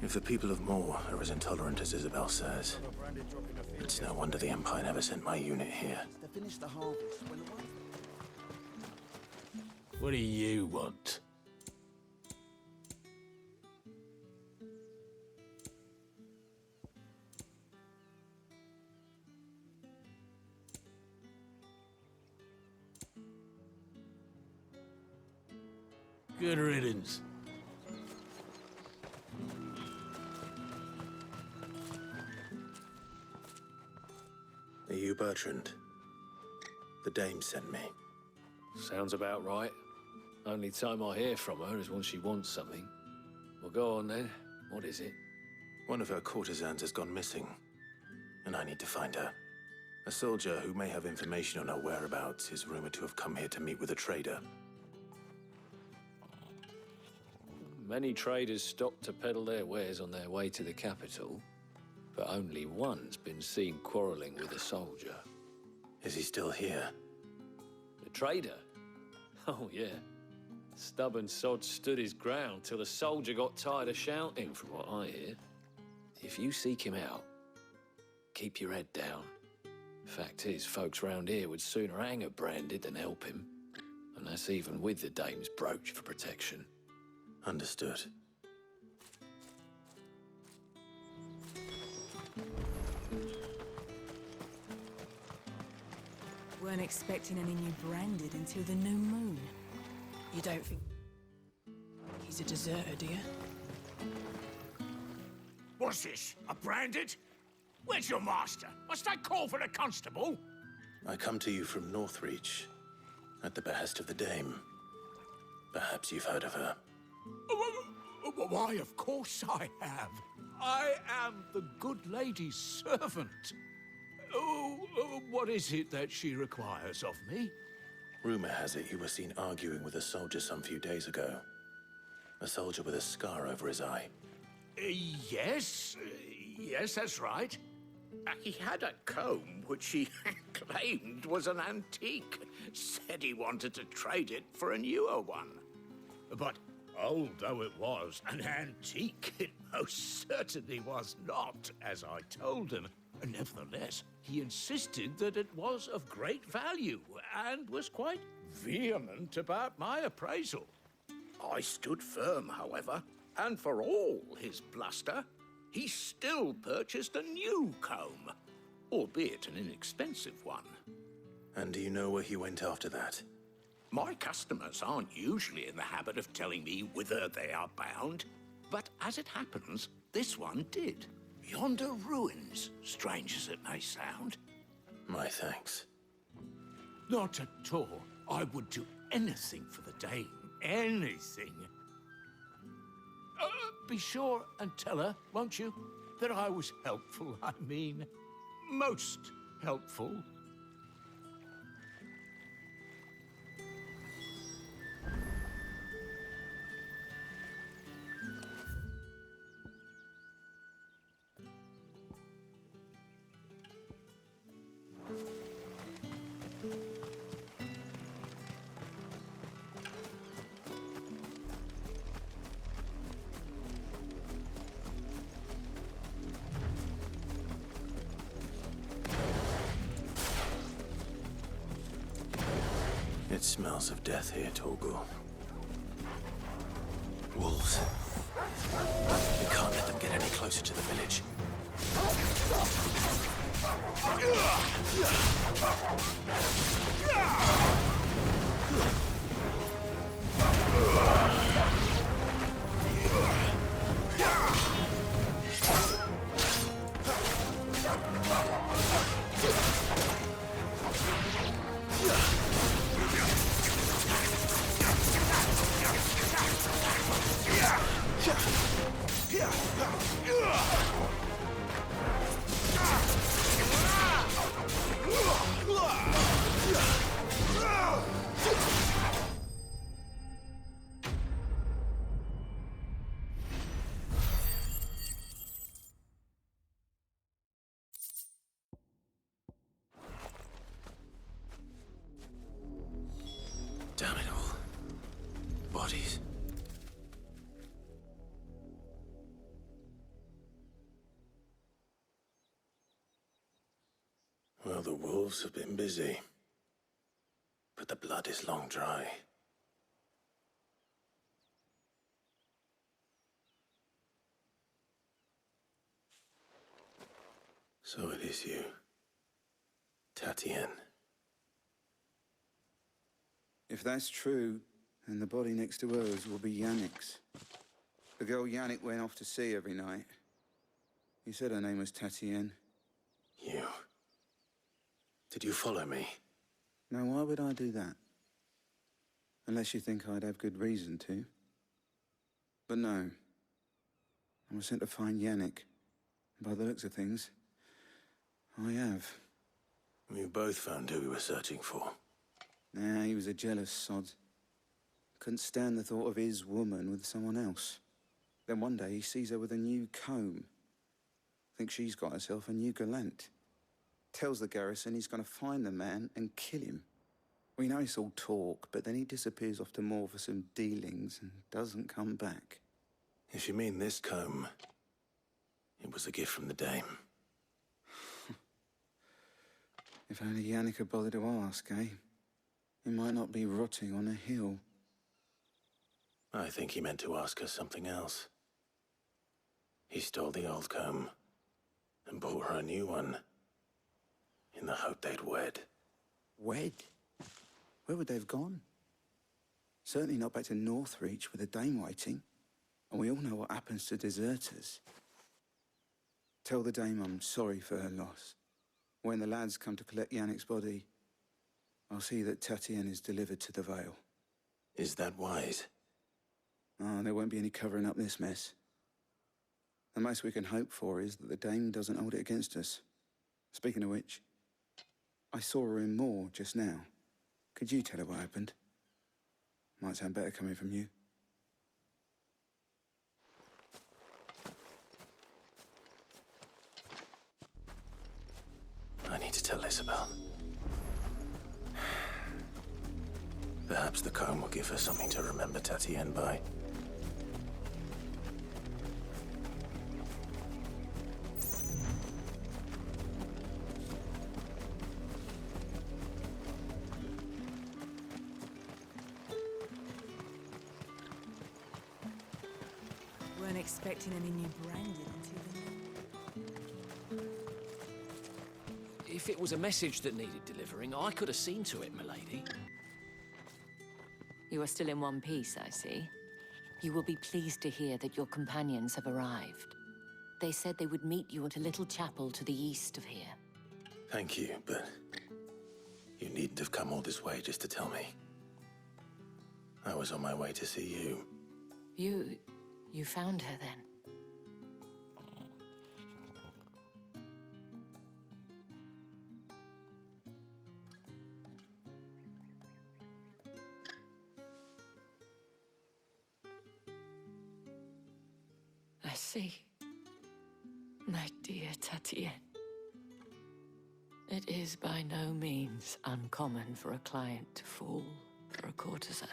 If the people of Moor are as intolerant as Isabel says, it's no wonder the Empire never sent my unit here. What do you want? Good riddance. Are you Bertrand? The dame sent me. Sounds about right. Only time I hear from her is when she wants something. Well, go on then. What is it? One of her courtesans has gone missing, and I need to find her. A soldier who may have information on her whereabouts is rumored to have come here to meet with a trader. Many traders stop to peddle their wares on their way to the capital, but only one's been seen quarreling with a soldier. Is he still here? The trader? Oh, yeah. Stubborn sod stood his ground till the soldier got tired of shouting, from what I hear. If you seek him out, keep your head down. Fact is, folks round here would sooner hang a branded than help him. And that's even with the dame's brooch for protection. Understood. Weren't expecting any new branded until the new moon. You don't think he's a deserter, do you? What's this? A branded? Where's your master? Must I call for the constable? I come to you from Northreach, at the behest of the dame. Perhaps you've heard of her. Why, of course I have. I am the good lady's servant. What is it that she requires of me? Rumor has it you were seen arguing with a soldier some few days ago. A soldier with a scar over his eye. Yes, that's right. He had a comb which he claimed was an antique. Said he wanted to trade it for a newer one. But old though it was, an antique it most certainly was not, as I told him. Nevertheless, he insisted that it was of great value and was quite vehement about my appraisal. I stood firm, however, and for all his bluster, he still purchased a new comb, albeit an inexpensive one. And do you know where he went after that? My customers aren't usually in the habit of telling me whither they are bound, but as it happens, this one did. Yonder ruins, strange as it may sound. My thanks. Not at all. I would do anything for the dame. Anything. Be sure and tell her, won't you, that I was helpful. I mean, most helpful. It smells of death here, Torgal. Wolves. We can't let them get any closer to the village. Damn it all. Bodies. Well, the wolves have been busy. But the blood is long dry. So it is you, Tatien. If that's true, then the body next to hers will be Yannick's. The girl Yannick went off to see every night. He said her name was Tatien. You. Did you follow me? Now, why would I do that? Unless you think I'd have good reason to. But no. I was sent to find Yannick. By the looks of things, I have. We both found who we were searching for. Nah, he was a jealous sod. Couldn't stand the thought of his woman with someone else. Then one day he sees her with a new comb. Thinks she's got herself a new gallant. Tells the garrison he's gonna find the man and kill him. We know it's all talk, but then he disappears off to Moor for some dealings and doesn't come back. If you mean this comb, it was a gift from the Dame. If only Yannick had bothered to ask, eh? He might not be rotting on a hill. I think he meant to ask her something else. He stole the old comb and bought her a new one in the hope they'd wed. Wed? Where would they have gone? Certainly not back to Northreach with a dame waiting. And we all know what happens to deserters. Tell the dame I'm sorry for her loss. When the lads come to collect Yannick's body, I'll see that Tatien is delivered to the Vale. Is that wise? Oh, there won't be any covering up this mess. The most we can hope for is that the dame doesn't hold it against us. Speaking of which, I saw her in Moor just now. Could you tell her what happened? Might sound better coming from you. I need to tell Isabel. Perhaps the comb will give her something to remember Tatien by. Weren't expecting any new branding until the new... If it was a message that needed delivering, I could have seen to it, milady. You are still in one piece, I see. You will be pleased to hear that your companions have arrived. They said they would meet you at a little chapel to the east of here. Thank you, but you needn't have come all this way just to tell me. I was on my way to see you. You found her then? I see. My dear Tatien. It is by no means uncommon for a client to fall for a courtesan.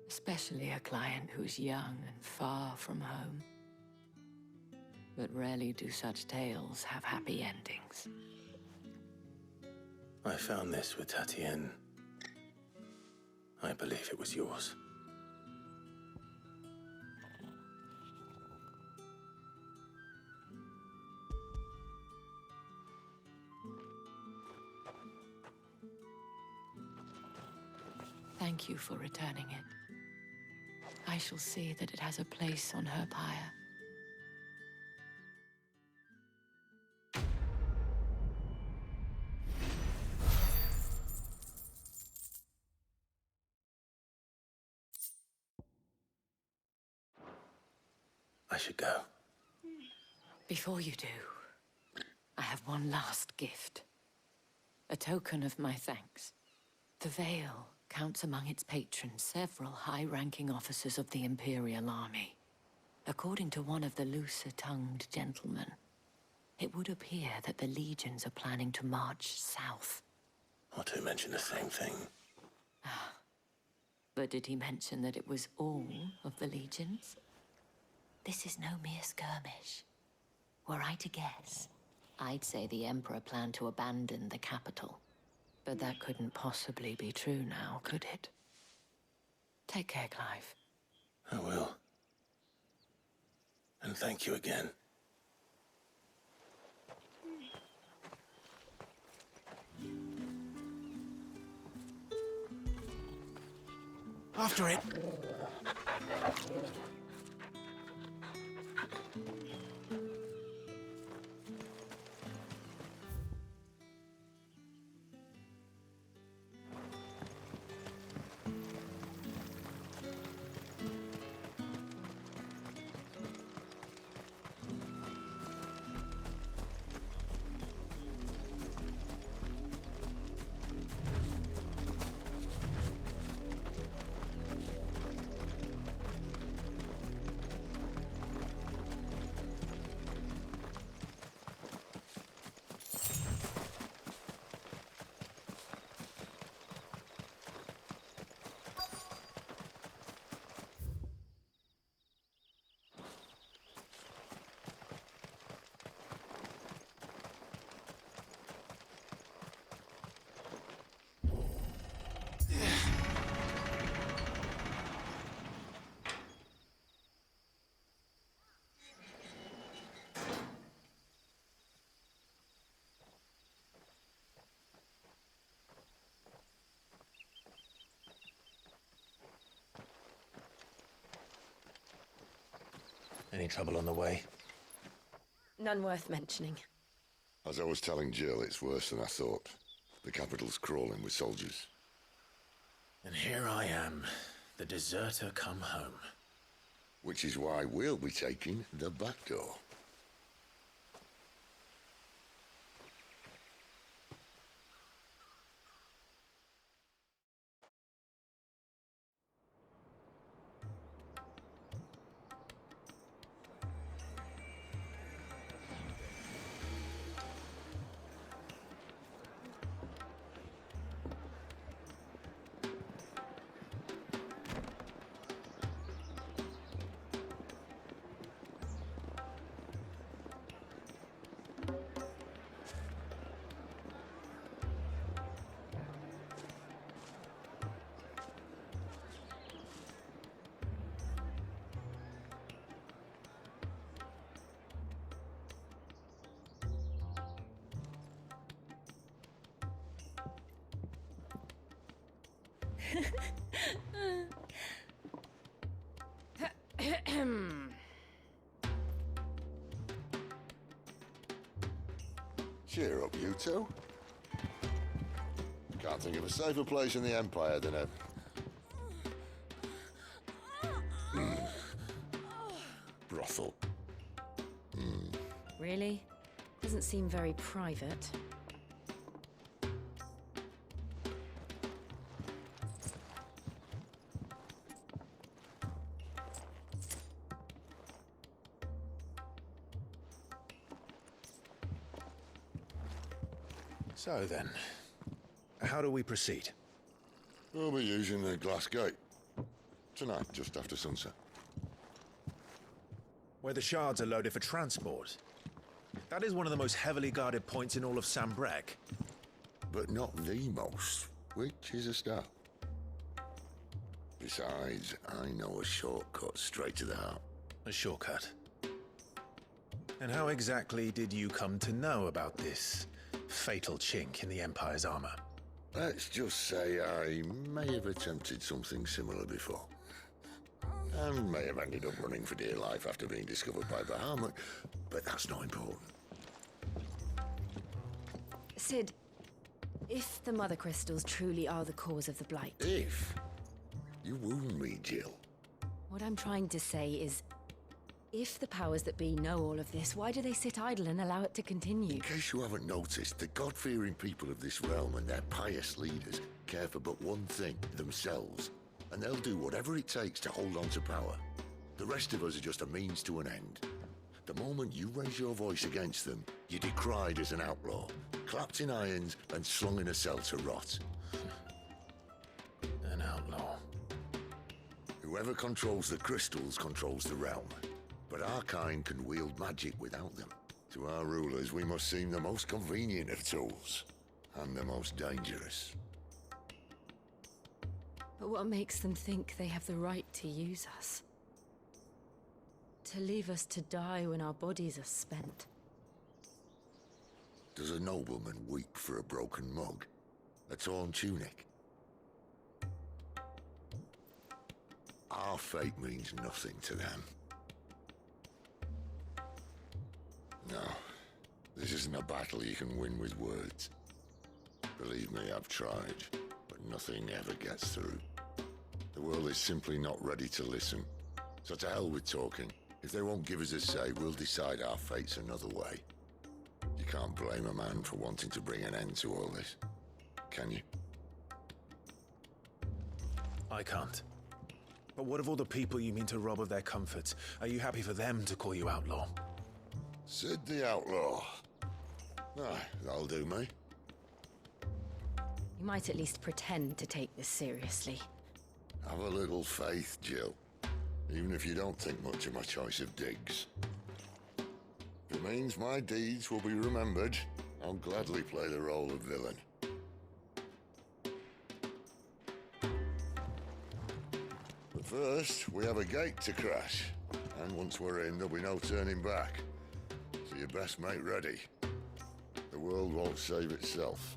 Especially a client who's young and far from home. But rarely do such tales have happy endings. I found this with Tatien. I believe it was yours. Thank you for returning it. I shall see that it has a place on her pyre. I should go. Before you do, I have one last gift. A token of my thanks. The Vale counts among its patrons several high-ranking officers of the Imperial Army. According to one of the looser-tongued gentlemen, it would appear that the legions are planning to march south. Not to mention the same thing. But did he mention that it was all of the legions? This is no mere skirmish. Were I to guess, I I'd say the Emperor planned to abandon the capital. But that couldn't possibly be true now, could it? Take care, Clive. I will. And thank you again. After it! Any trouble on the way? None worth mentioning. As I was telling Jill, it's worse than I thought. The capital's crawling with soldiers. And here I am, the deserter come home. Which is why we'll be taking the back door. Cheer up, you two. Can't think of a safer place in the Empire than a... brothel. Really? Doesn't seem very private. So then, how do we proceed? We'll be using the glass gate. Tonight, just after sunset. Where the shards are loaded for transport. That is one of the most heavily guarded points in all of Sambrec. But not the most, which is a start. Besides, I know a shortcut straight to the heart. A shortcut. And how exactly did you come to know about this fatal chink in the Empire's armor? Let's just say I may have attempted something similar before. And may have ended up running for dear life after being discovered by Bahamut, but that's not important. Sid, if the Mother Crystals truly are the cause of the Blight... If you wound me, Jill. What I'm trying to say is, if the powers that be know all of this, why do they sit idle and allow it to continue? In case you haven't noticed, the God-fearing people of this realm and their pious leaders care for but one thing, themselves. And they'll do whatever it takes to hold on to power. The rest of us are just a means to an end. The moment you raise your voice against them, you're decried as an outlaw, clapped in irons and slung in a cell to rot. An outlaw. Whoever controls the crystals controls the realm. But our kind can wield magic without them. To our rulers, we must seem the most convenient of tools, and the most dangerous. But what makes them think they have the right to use us? To leave us to die when our bodies are spent? Does a nobleman weep for a broken mug? A torn tunic? Our fate means nothing to them. No, this isn't a battle you can win with words. Believe me, I've tried, but nothing ever gets through. The world is simply not ready to listen. So to hell with talking. If they won't give us a say, we'll decide our fates another way. You can't blame a man for wanting to bring an end to all this, can you? I can't. But what of all the people you mean to rob of their comforts? Are you happy for them to call you outlaw? Sid the Outlaw. Aye, that'll do me. You might at least pretend to take this seriously. Have a little faith, Jill. Even if you don't think much of my choice of digs. If it means my deeds will be remembered, I'll gladly play the role of villain. But first, we have a gate to crash. And once we're in, there'll be no turning back. So you best make ready. The world won't save itself.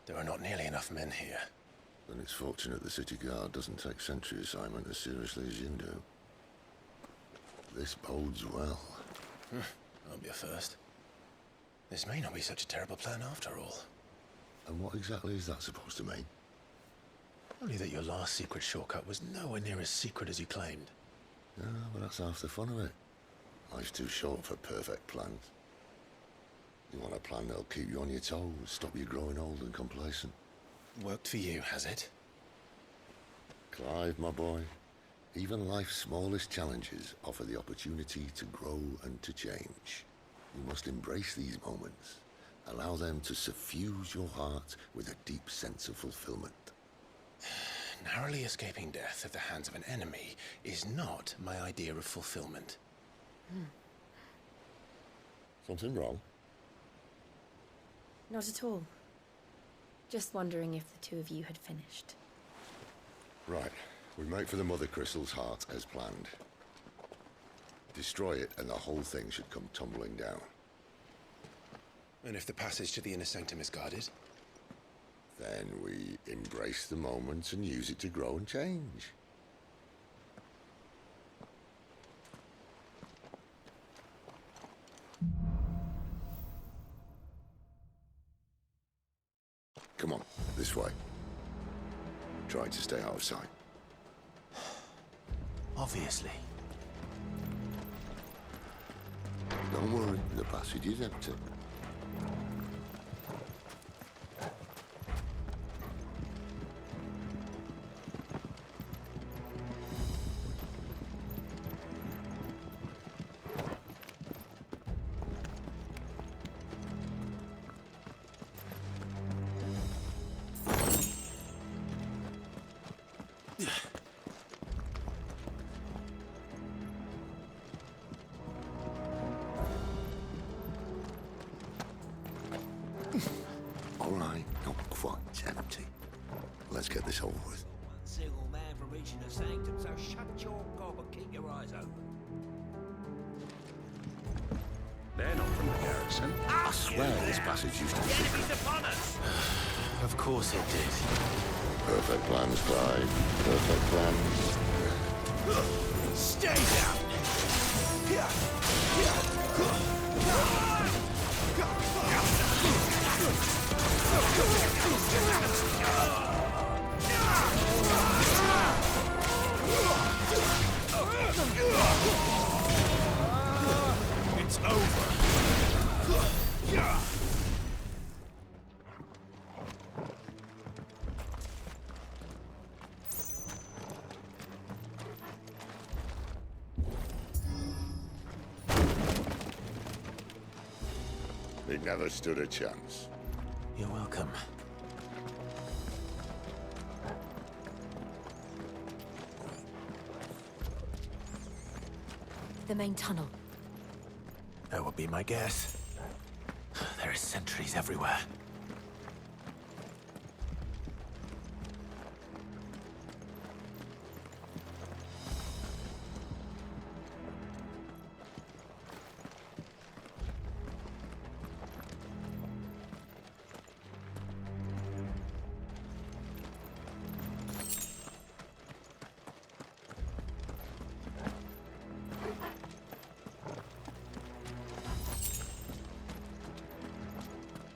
There are not nearly enough men here. Then it's fortunate the City Guard doesn't take sentry assignment as seriously as you do. This bodes well. I'll be a first. This may not be such a terrible plan after all. And what exactly is that supposed to mean? Only that your last secret shortcut was nowhere near as secret as you claimed. Yeah, but that's half the fun of it. Life's too short for perfect plans. You want a plan that'll keep you on your toes, stop you growing old and complacent. Worked for you, has it? Clive, my boy, even life's smallest challenges offer the opportunity to grow and to change. You must embrace these moments. Allow them to suffuse your heart with a deep sense of fulfillment. Narrowly escaping death at the hands of an enemy is not my idea of fulfillment. Something wrong? Not at all. Just wondering if the two of you had finished. Right. We make for the Mother Crystal's heart as planned. Destroy it and the whole thing should come tumbling down. And if the passage to the inner sanctum is guarded? Then we embrace the moment and use it to grow and change. Come on, this way. Try to stay out of sight. Obviously. Don't worry, the passage is empty. All right, not quite empty. Let's get this over with. One single man for reaching the sanctum, so shut your gob and keep your eyes open. They're not from the garrison. I swear this passage used to be secret. Enemies upon us! Of course it did. Perfect plans, Clive. Perfect plans. Stay down! It's over. They never stood a chance. You're welcome. The main tunnel. That would be my guess. There are sentries everywhere.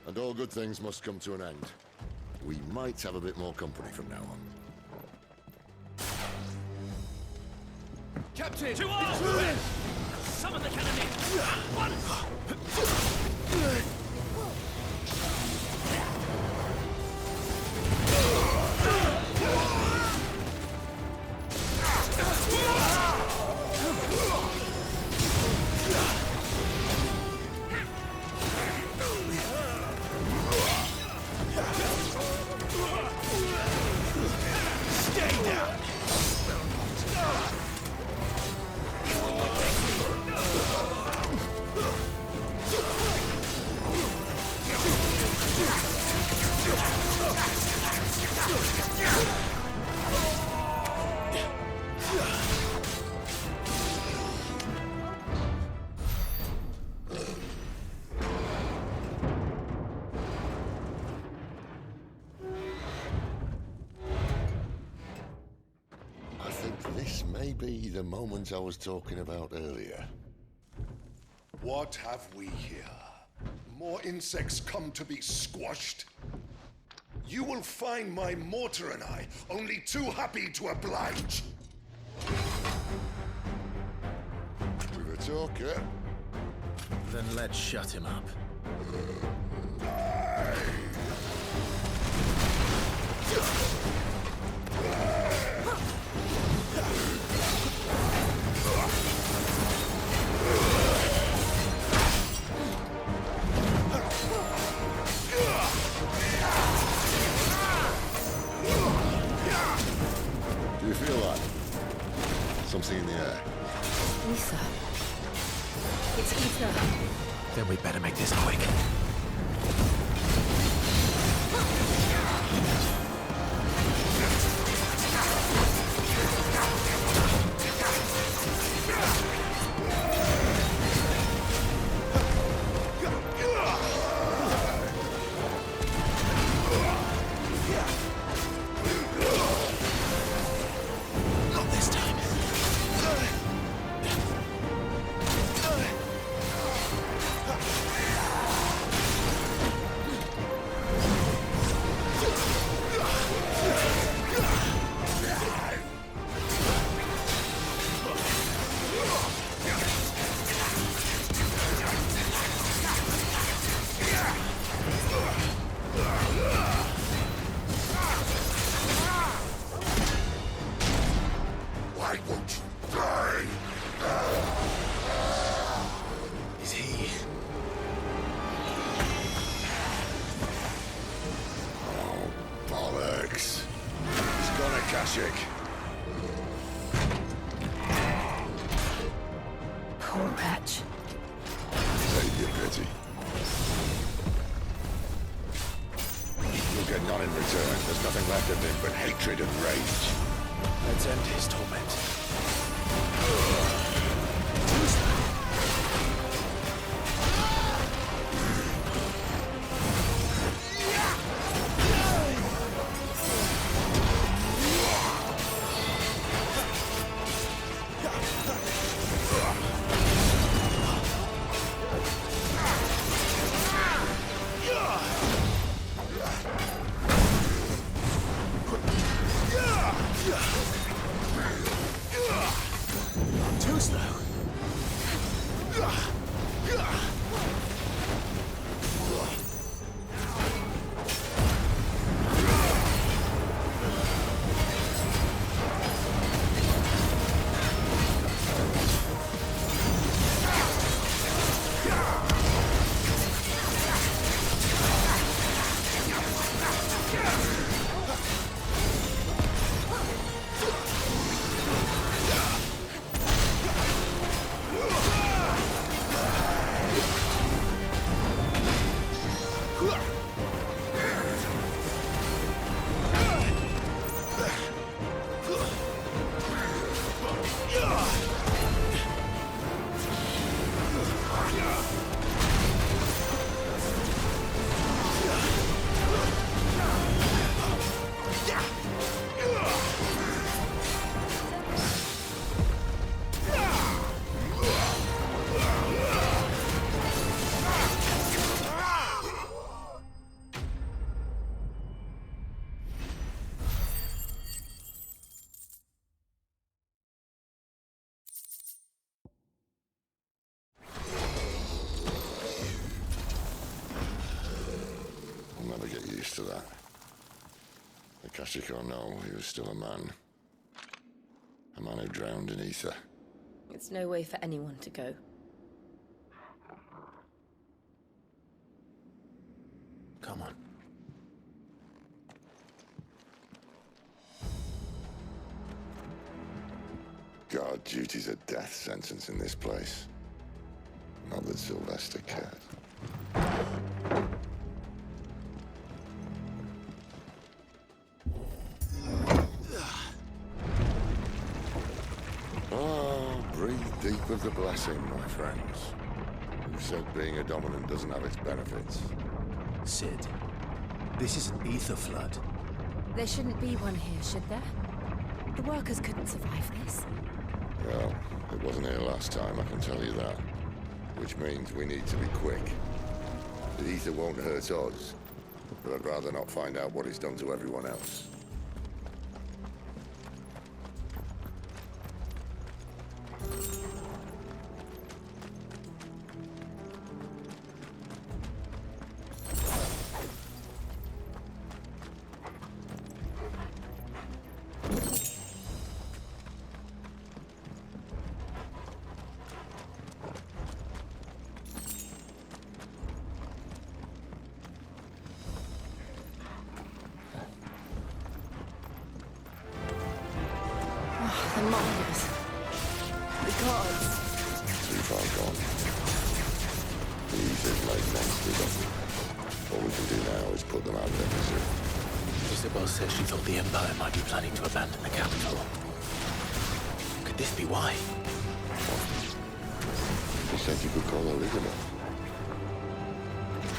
And all good things must come to an end. We might have a bit more company from now on. Captain! To arms! Summon the cannoneer! I think this may be the moment I was talking about earlier. What have we here? More insects come to be squashed? You will find my mortar and I only too happy to oblige. With a talker. Then let's shut him up. Do you feel that? Something in the air. Ether. It's ether. Then we better make this quick. Not this time. Why won't you die? Is he? Oh, bollocks. He's gone, Akashic. Poor wretch. Save your pity. You'll get none in return. There's nothing left of him but hatred and rage. Let's end his torment. I'll never get used to that. Akashic or no, he was still a man. A man who drowned in ether. It's no way for anyone to go. Come on. God, duty's a death sentence in this place. Not that Sylvester cared. Breathe deep of the blessing, my friends. Who said being a dominant doesn't have its benefits? Sid, this is an ether flood. There shouldn't be one here, should there? The workers couldn't survive this. Well, it wasn't here last time, I can tell you that. Which means we need to be quick. The ether won't hurt us, but I'd rather not find out what it's done to everyone else. The miners. The gods. Too far gone. The ether's made monsters of them. All we can do now is put them out of their misery. Isabel said she thought the Empire might be planning to abandon the capital. Could this be why? She said you could call her Elizabeth.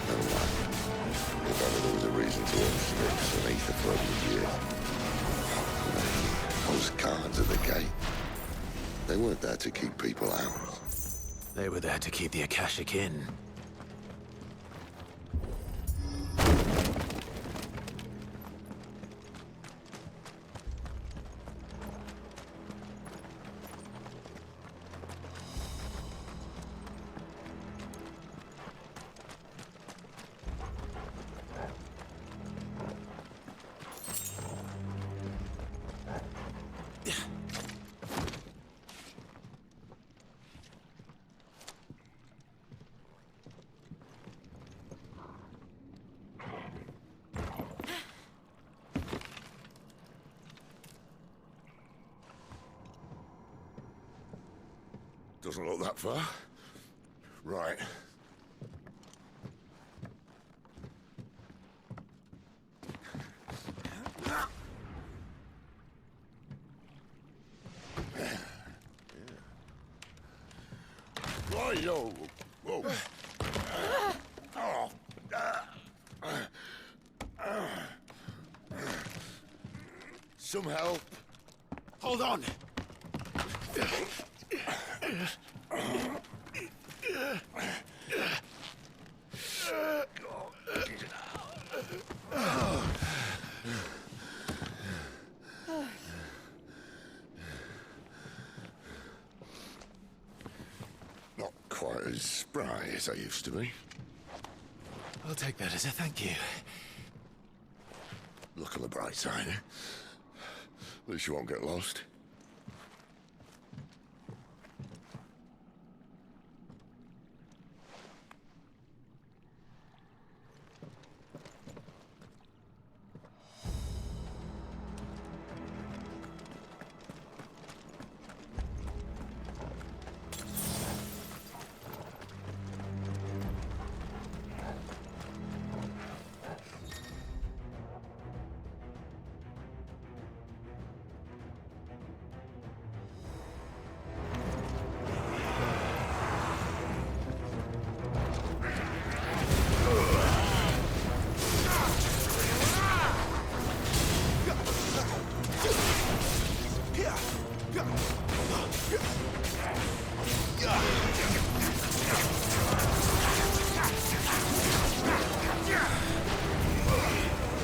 Never mind. If ever there was a reason to unstick some ether flood was here. Those guards at the gate. They weren't there to keep people out. They were there to keep the Akashic in. Doesn't look that far. Right. Right-yo. Whoa. Some help. Hold on! Not quite. as spry as I used to be. I'll take that as a thank you. Look on the bright side, eh? At least you won't get lost.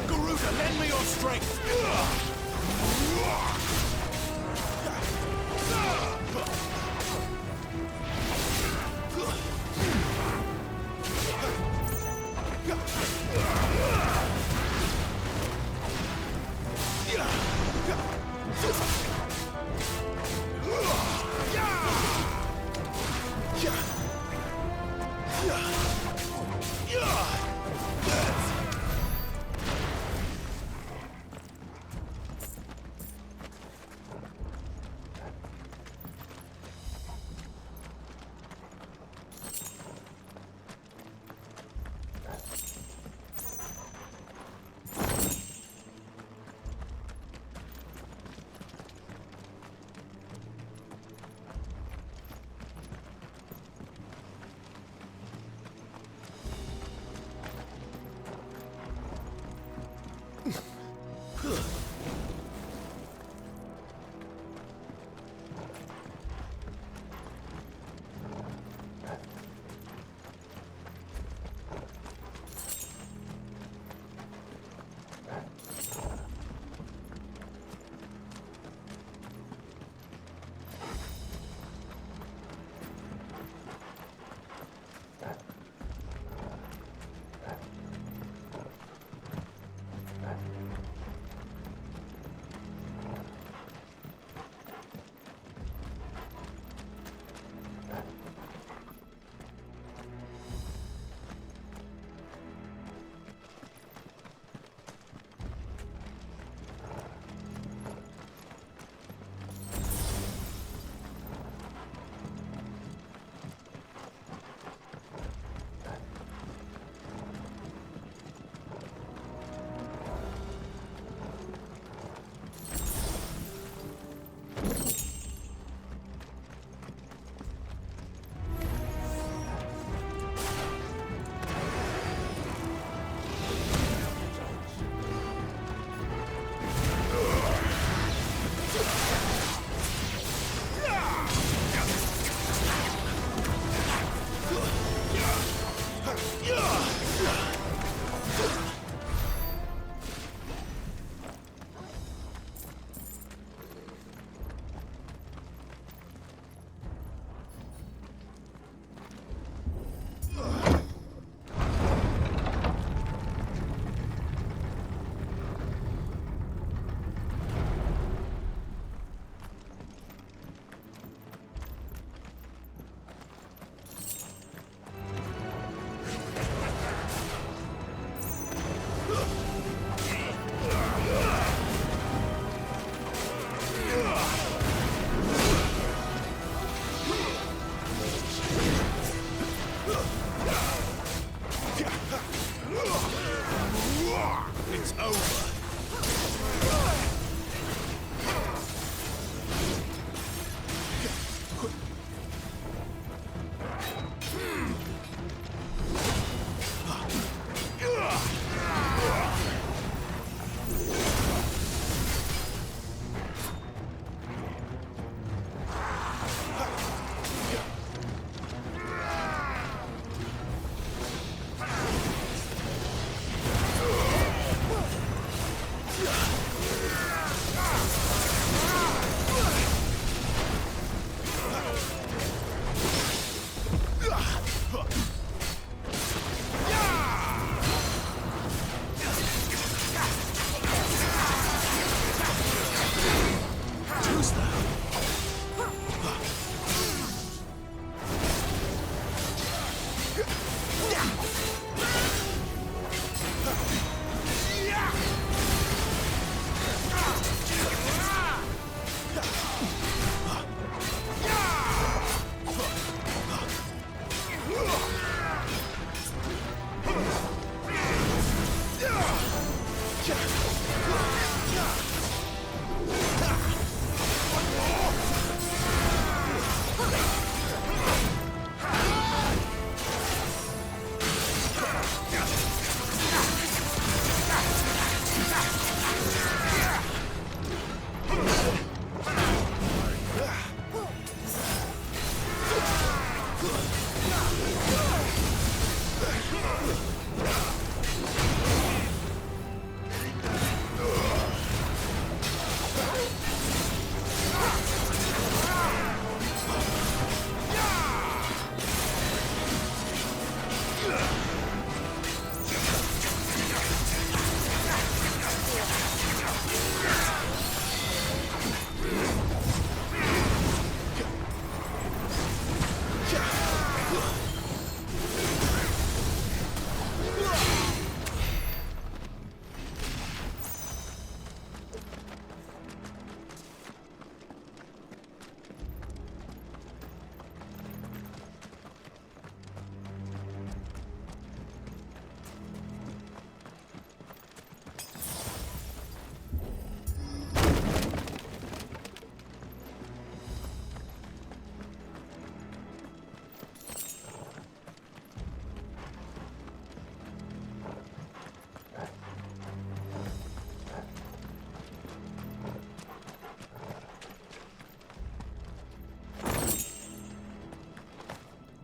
Garuda, lend me your strength!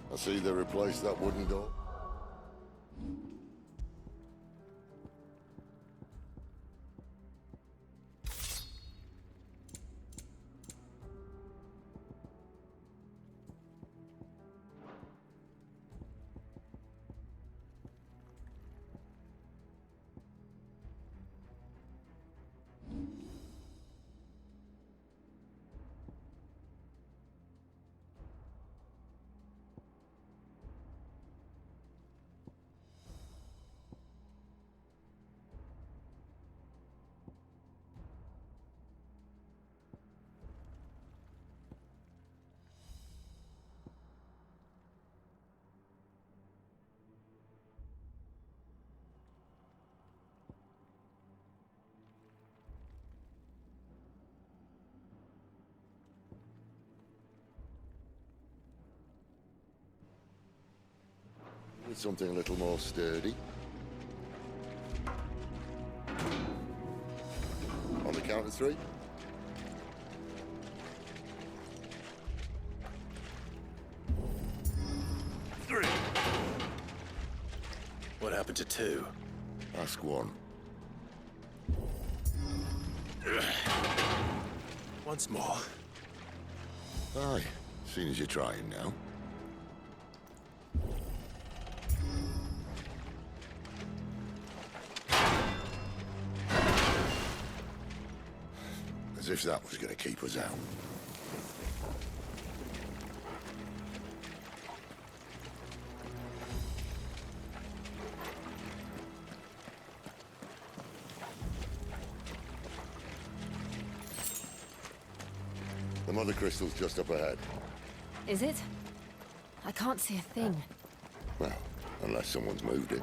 I see they replaced that wooden door. With something a little more sturdy. On the count of 3. What happened to 2? Ask 1. Once more. Aye, seeing as you're trying now. As if that was going to keep us out. The mother crystal's just up ahead. Is it? I can't see a thing. Well, unless someone's moved it.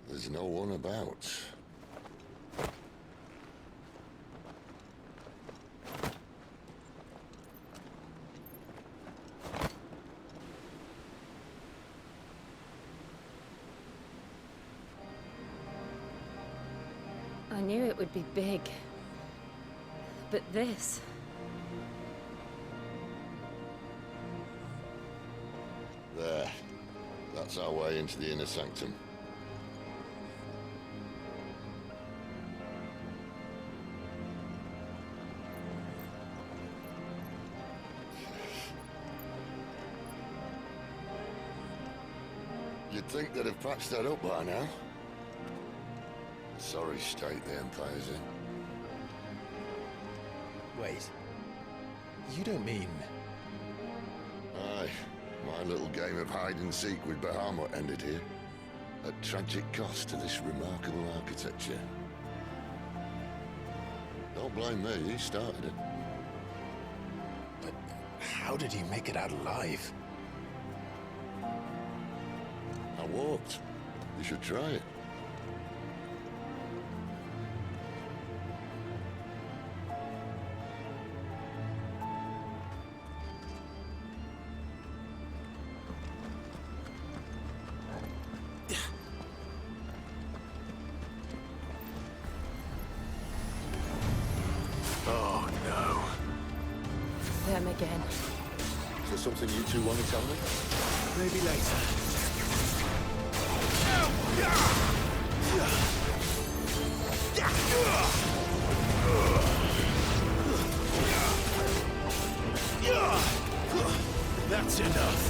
There's no one about. I knew it would be big. But this... There. That's our way into the inner sanctum. You'd think they'd have patched that up by now. Sorry state the Empire's in. Wait. You don't mean... Aye. My little game of hide-and-seek with Bahamut ended here. At tragic cost to this remarkable architecture. Don't blame me, he started it. But how How did you make it out alive? I walked. You should try it. Oh, no. Them again. Is there something you two want to tell me? Maybe later. That's enough.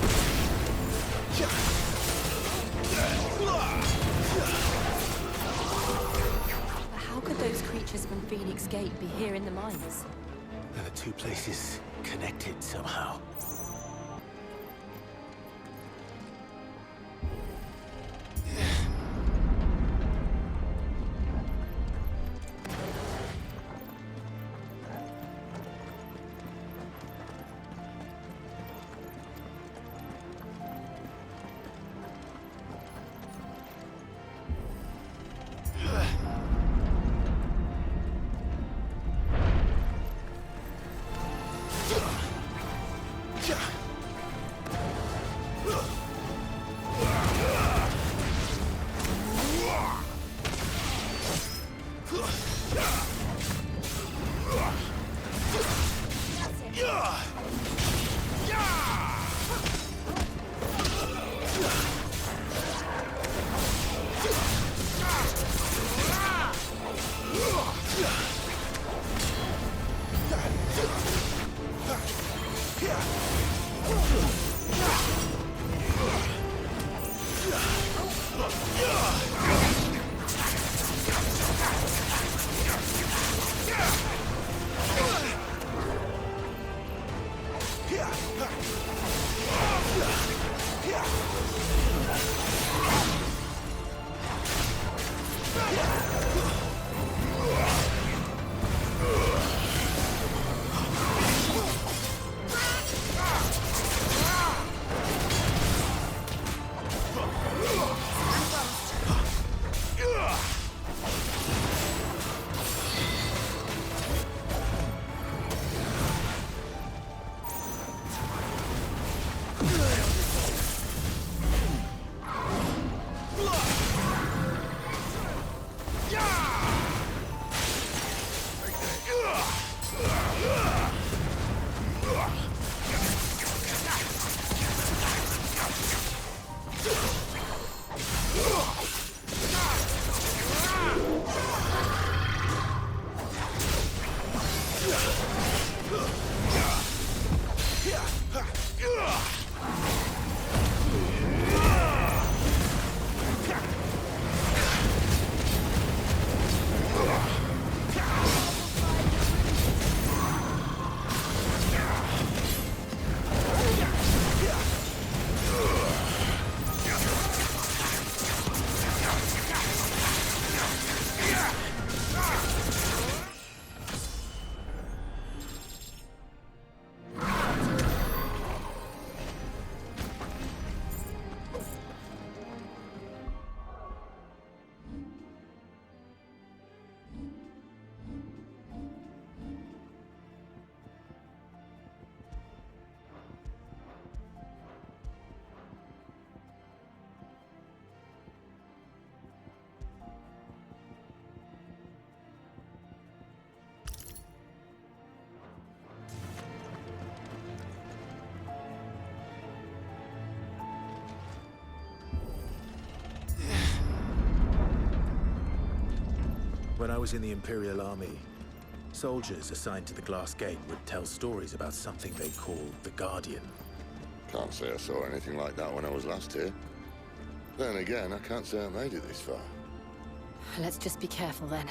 How could those creatures from Phoenix Gate be here in the mines? Are the two places connected somehow? When I was in the Imperial Army, soldiers assigned to the Glass Gate would tell stories about something they called the Guardian. Can't say I saw anything like that when I was last here. Then again, I can't say I made it this far. Let's just be careful then.